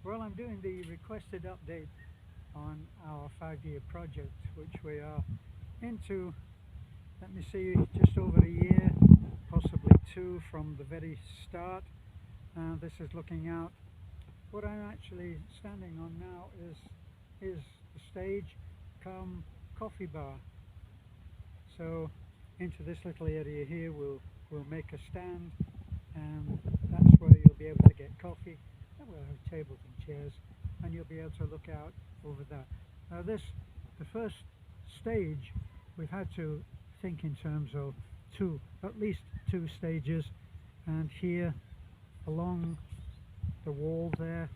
Well, I'm doing the requested update on our 5-year project, which we are into, let me see, just over a year, possibly two from the very start. This is looking out. What I'm actually standing on now is the stage come coffee bar. So into this little area here we'll make a stand, and that's where you'll be able to get coffee. And we'll have tables and chairs, and you'll be able to look out over that. Now the first stage, we've had to think in terms of at least two stages, and here along the wall there,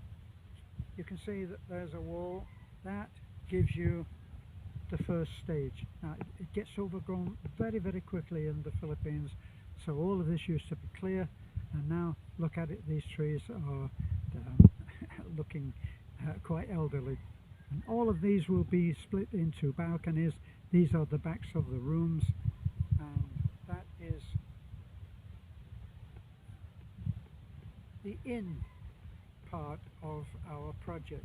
you can see that there's a wall that gives you the first stage. Now it gets overgrown very, very quickly in the Philippines, so all of this used to be clear, and now look at it, these trees are looking quite elderly. And all of these will be split into balconies. These are the backs of the rooms, and that is the in part of our project.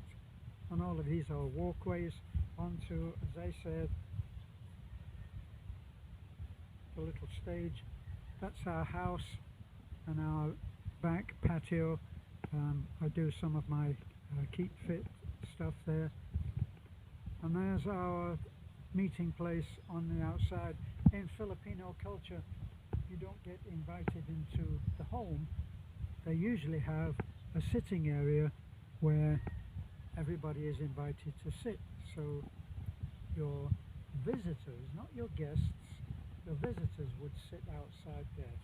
And all of these are walkways onto, as I said, the little stage. That's our house and our back patio. I do some of my keep fit stuff there, and there's our meeting place on the outside. In Filipino culture, you don't get invited into the home. They usually have a sitting area where everybody is invited to sit, so your visitors, not your guests, your visitors would sit outside there.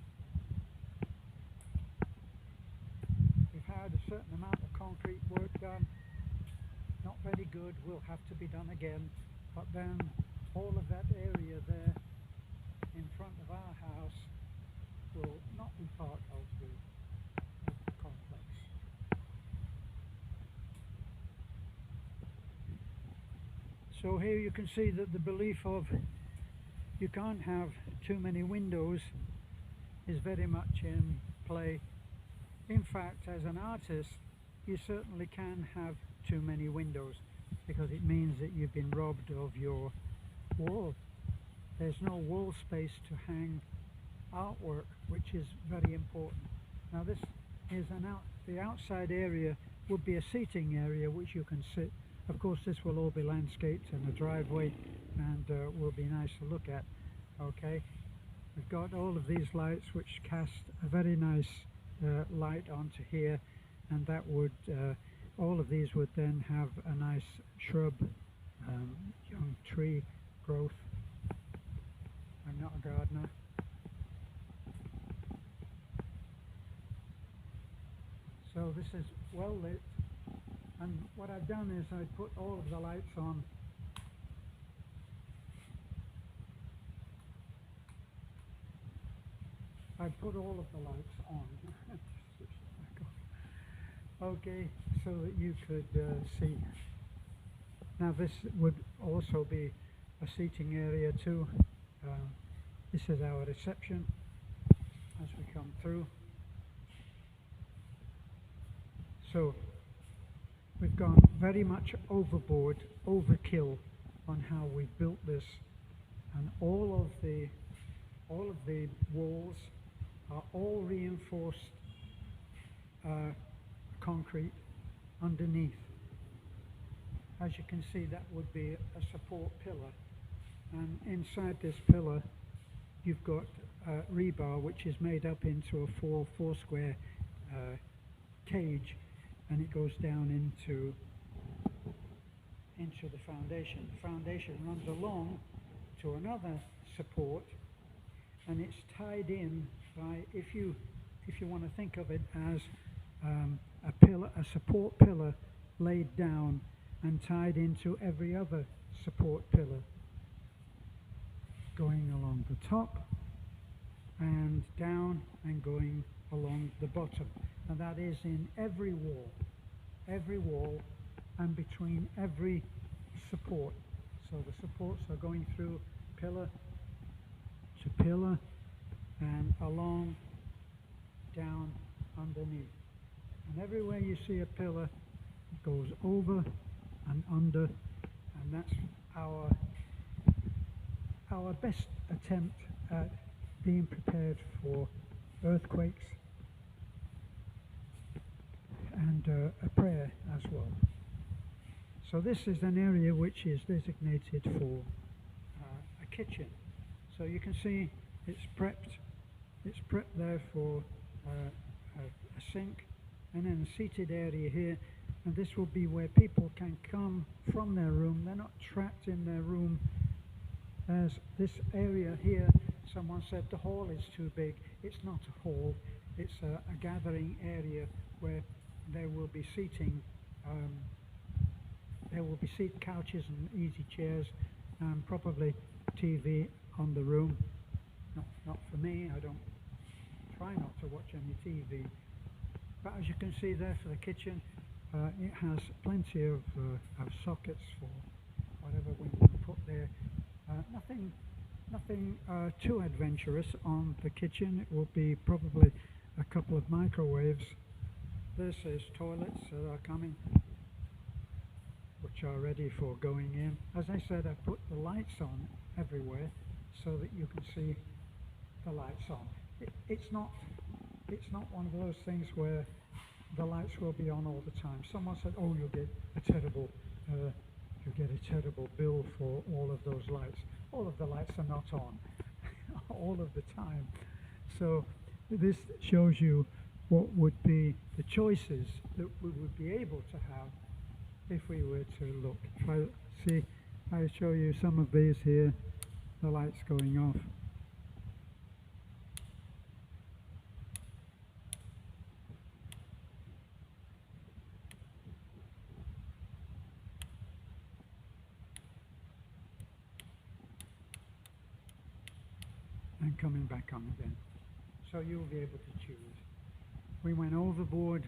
We've had a certain amount of concrete work done, not very good, will have to be done again, but then all of that area there in front of our house will not be part of the complex. So here you can see that the belief of you can't have too many windows is very much in play. In fact, as an artist, you certainly can have too many windows, because it means that you've been robbed of your wall. There's no wall space to hang artwork, which is very important. Now this is the outside area would be a seating area which you can sit. Of course, this will all be landscaped and a driveway, and will be nice to look at. Okay, we've got all of these lights which cast a very nice light onto here, and that would all of these would then have a nice shrub, young tree growth. I'm not a gardener. So this is well lit, and what I've done is I put all of the lights on. I put all of the lights on. Okay, so that you could see. Now this would also be a seating area too. This is our reception as we come through. So we've gone very much overboard, overkill on how we built this, and all of the walls are all reinforced concrete underneath. As you can see, that would be a support pillar, and inside this pillar you've got rebar, which is made up into a four square cage, and it goes down into the foundation. The foundation runs along to another support, and it's tied in by, if you want to think of it as a support pillar laid down and tied into every other support pillar, going along the top and down and going along the bottom. And that is in every wall, and between every support. So the supports are going through pillar to pillar and along, down, underneath. And everywhere you see a pillar, It goes over and under, and that's our best attempt at being prepared for earthquakes and a prayer as well. So this is an area which is designated for a kitchen. So you can see it's prepped there for a sink, and then a seated area here, and this will be where people can come from their room. They're not trapped in their room. There's this area here. Someone said the hall is too big. It's not a hall, it's a gathering area where there will be seating. There will be seat couches and easy chairs, and probably TV on the room. Not for me. I don't try not to watch any TV. But as you can see there for the kitchen, it has plenty of sockets for whatever we want to put there. Nothing too adventurous on the kitchen. It will be probably a couple of microwaves. This is toilets that are coming, which are ready for going in. As I said, I put the lights on everywhere so that you can see the lights on. It's not one of those things where the lights will be on all the time. Someone said, "Oh, you'll get a terrible bill for all of those lights." All of the lights are not on all of the time. So this shows you what would be the choices that we would be able to have if we were to look. If I show you some of these here, the lights going off. And coming back on again. So you'll be able to choose. We went overboard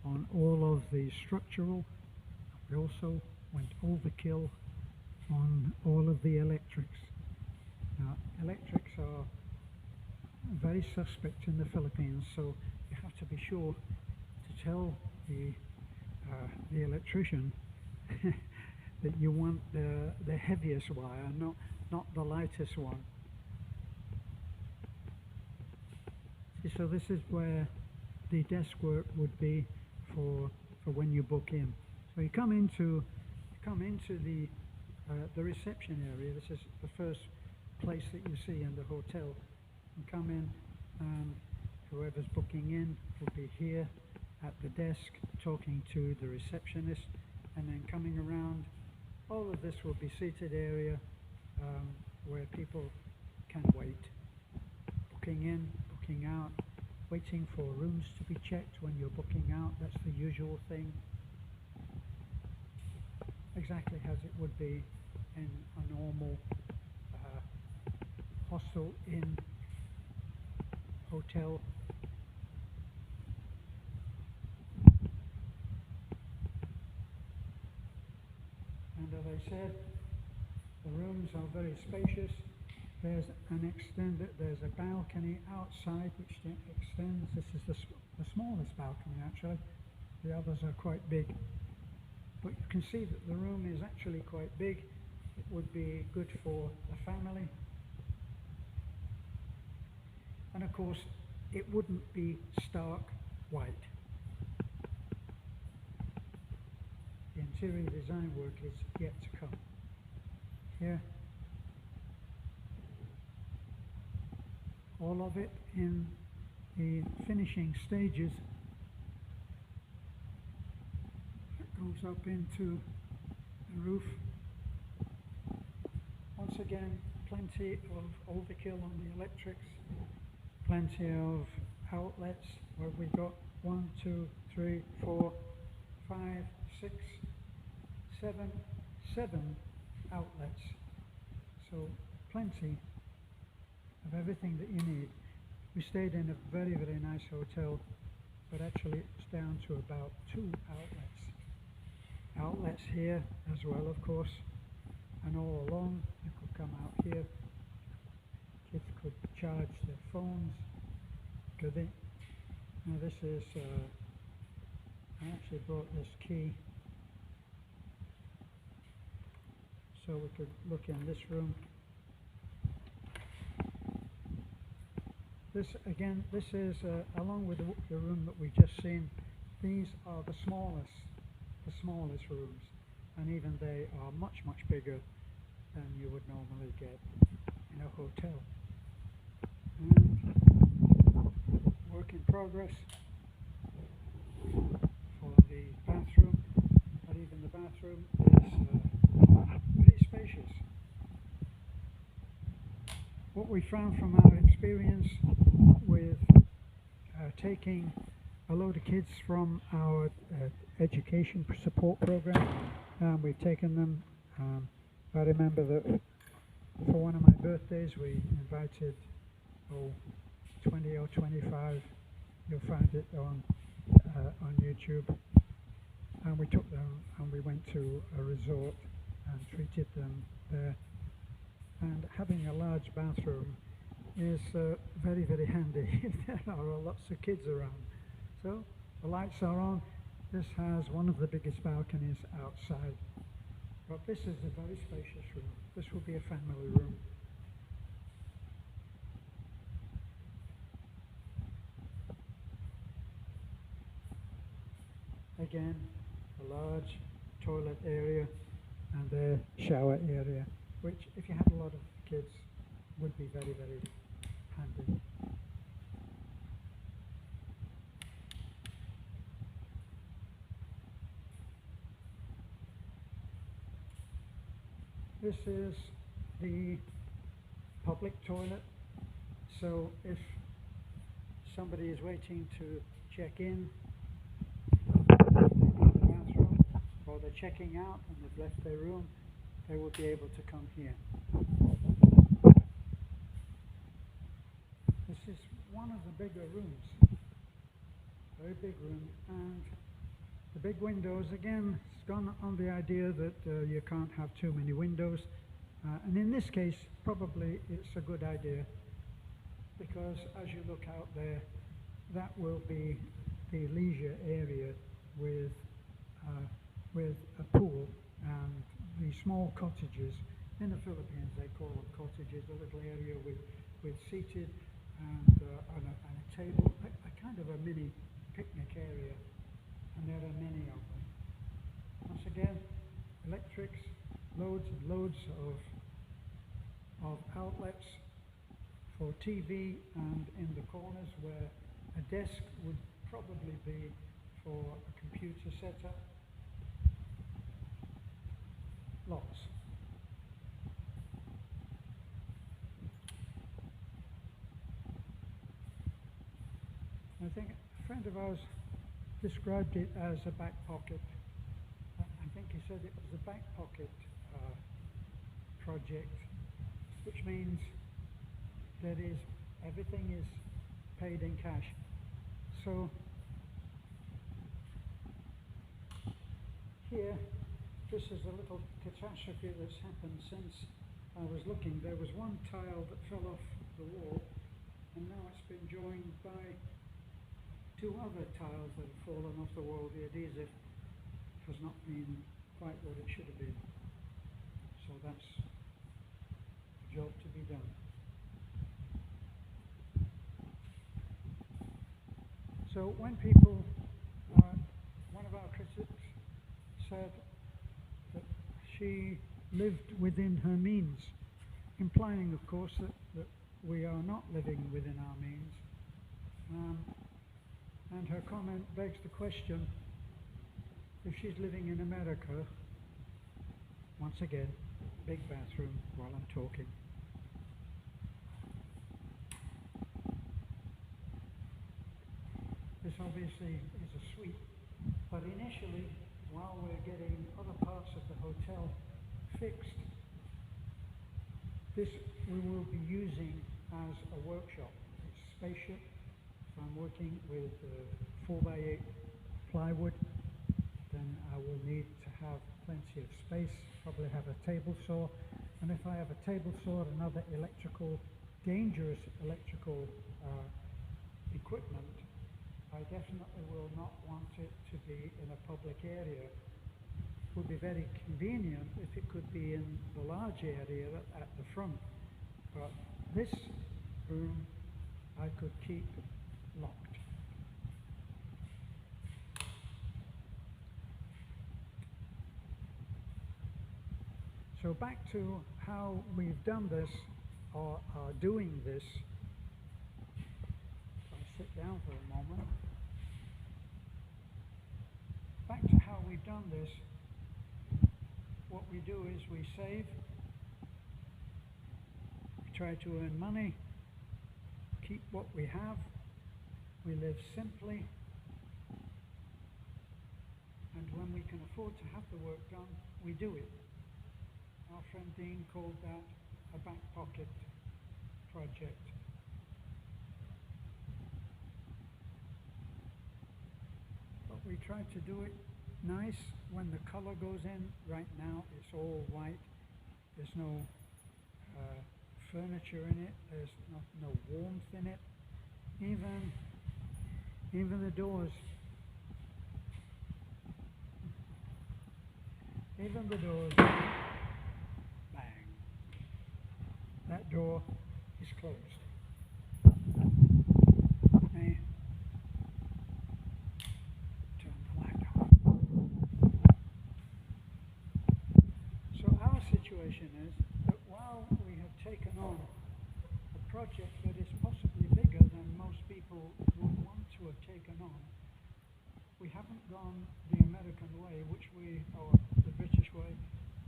on all of the structural. We also went overkill on all of the electrics. Now, electrics are very suspect in the Philippines, so you have to be sure to tell the electrician that you want the heaviest wire, not the lightest one. So this is where the desk work would be for when you book in. So you come into the reception area. This is the first place that you see in the hotel. You come in, and whoever's booking in will be here at the desk talking to the receptionist, and then coming around. All of this will be seated area where people can wait. Booking in, booking out, waiting for rooms to be checked when you're booking out. That's the usual thing. Exactly as it would be in a normal hostel, inn, hotel. And as I said, the rooms are very spacious. There's a balcony outside which extends. This is the smallest balcony actually. The others are quite big. But you can see that the room is actually quite big. It would be good for a family. And of course, it wouldn't be stark white. The interior design work is yet to come. Here, all of it in the finishing stages. It goes up into the roof. Once again, plenty of overkill on the electrics, plenty of outlets where we got 1, 2, 3, 4, 5, 6, 7 outlets. So plenty of everything that you need. We stayed in a very, very nice hotel, but actually it's down to about 2 outlets. Outlets here as well, of course, and all along you could come out here. Kids could charge their phones, could they? Now this is I actually brought this key so we could look in this room. This again, this is along with the room that we just seen. These are the smallest rooms, and even they are much bigger than you would normally get in a hotel. And work in progress for the bathroom, but even the bathroom is pretty spacious. What we found from our experience with taking a load of kids from our education support program, we've taken them. I remember that for one of my birthdays we invited 20 or 25, you'll find it on YouTube, and we took them and we went to a resort and treated them there. And having a large bathroom is very handy if there are lots of kids around. So the lights are on. This has one of the biggest balconies outside, but this is a very spacious room. This will be a family room. Again, a large toilet area and a shower area, which if you had a lot of kids would be very handy. This is the public toilet, so if somebody is waiting to check in the bathroom, or they're checking out and they've left their room, they will be able to come here. This is one of the bigger rooms, very big room, and the big windows, again, it's gone on the idea that you can't have too many windows, and in this case probably it's a good idea, because as you look out there, that will be the leisure area with a pool and the small cottages. In the Philippines they call them cottages, a little area with seated and a table, a kind of a mini picnic area, and there are many of them. Once again, electrics, loads and loads of outlets for TV, and in the corners where a desk would probably be for a computer setup, lots. I think a friend of ours described it as a back pocket. I think he said it was a back pocket project, which means that everything is paid in cash. So here, this is a little catastrophe that's happened since I was looking. There was one tile that fell off the wall, and now it's been joined by two other tiles that have fallen off the wall. The adhesive has not been quite what it should have been. So that's a job to be done. So when people, one of our critics said that she lived within her means, implying of course that we are not living within our means. And her comment begs the question, if she's living in America, once again, big bathroom while I'm talking. This obviously is a suite, but initially, while we're getting other parts of the hotel fixed, this we will be using as a workshop. It's spacious. If I'm working with 4x8 plywood, then I will need to have plenty of space, probably have a table saw, and if I have a table saw and other dangerous electrical equipment, I I definitely will not want it to be in a public area. It would be very convenient if it could be in the large area at the front. But this room I could keep locked. So back to how we've done this, or are doing this. I'll sit down for a moment. Back to how we've done this. What we do is we save, we try to earn money, keep what we have, we live simply, and when we can afford to have the work done, we do it. Our friend Dean called that a back pocket project. But we try to do it nice when the color goes in. Right now it's all white. There's no furniture in it. There's no warmth in it. Even the doors. Even the doors. That door is closed. Okay. Turn the light on. So our situation is that while we have taken on a project that is possibly bigger than most people would want to have taken on, we haven't gone the American way, or the British way,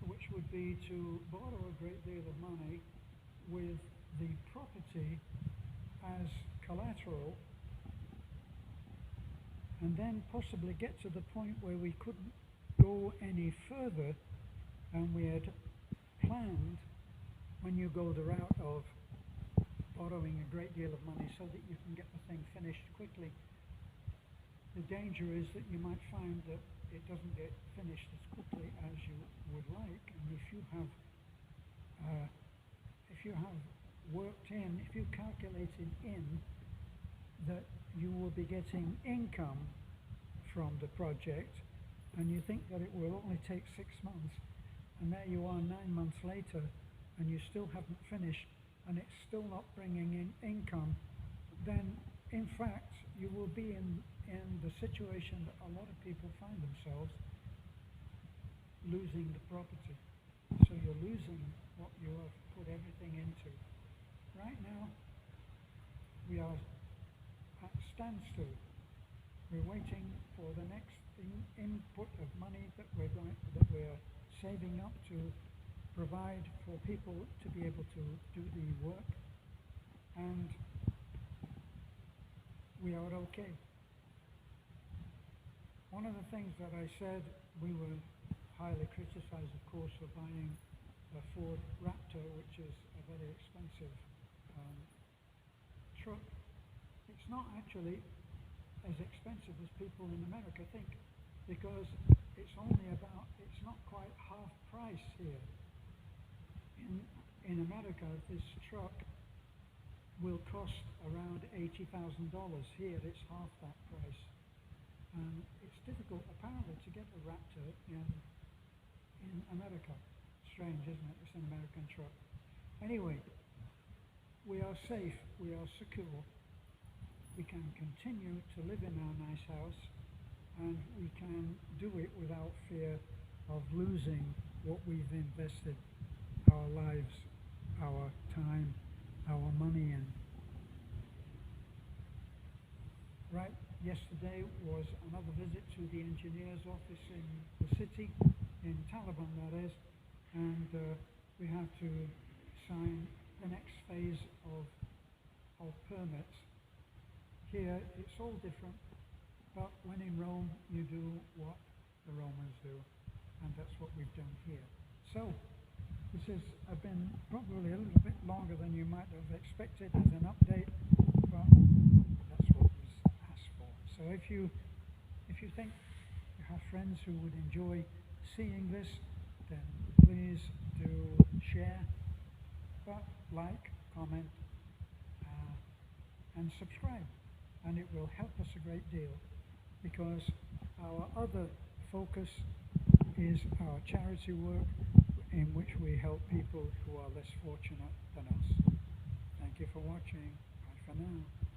which would be to borrow a great deal of money with the property as collateral, and then possibly get to the point where we couldn't go any further, and we had planned, when you go the route of borrowing a great deal of money so that you can get the thing finished quickly, the danger is that you might find that it doesn't get finished as quickly as you would like. And if you have worked in, if you calculated in that you will be getting income from the project, and you think that it will only take 6 months, and there you are 9 months later, and you still haven't finished, and it's still not bringing in income, then in fact you will be in the situation that a lot of people find themselves, losing the property. So you're losing what you have put everything into. Right now, we are at standstill. We're waiting for the next input of money that we're saving up to provide for people to be able to do the work, and we are okay. One of the things that I said, we were highly criticized, of course, for buying a Ford Raptor, which is a very expensive truck. It's not actually as expensive as people in America think, because it's not quite half price here. In America, this truck will cost around $80,000. Here, it's half that price. And it's difficult, apparently, to get a Raptor in America. Strange, isn't it? It's an American truck. Anyway, we are safe, we are secure. We can continue to live in our nice house, and we can do it without fear of losing what we've invested our lives, our time, our money in. Right, yesterday was another visit to the engineer's office in the city, in Taliban that is, and we have to sign the next phase of permits. Here it's all different, but when in Rome you do what the Romans do, and that's what we've done here. So this has been probably a little bit longer than you might have expected as an update, but that's what was asked for. So if you think you have friends who would enjoy seeing this, then please do share, but like, comment, and subscribe. and it will help us a great deal, because our other focus is our charity work, in which we help people who are less fortunate than us. Thank you for watching. Bye for now.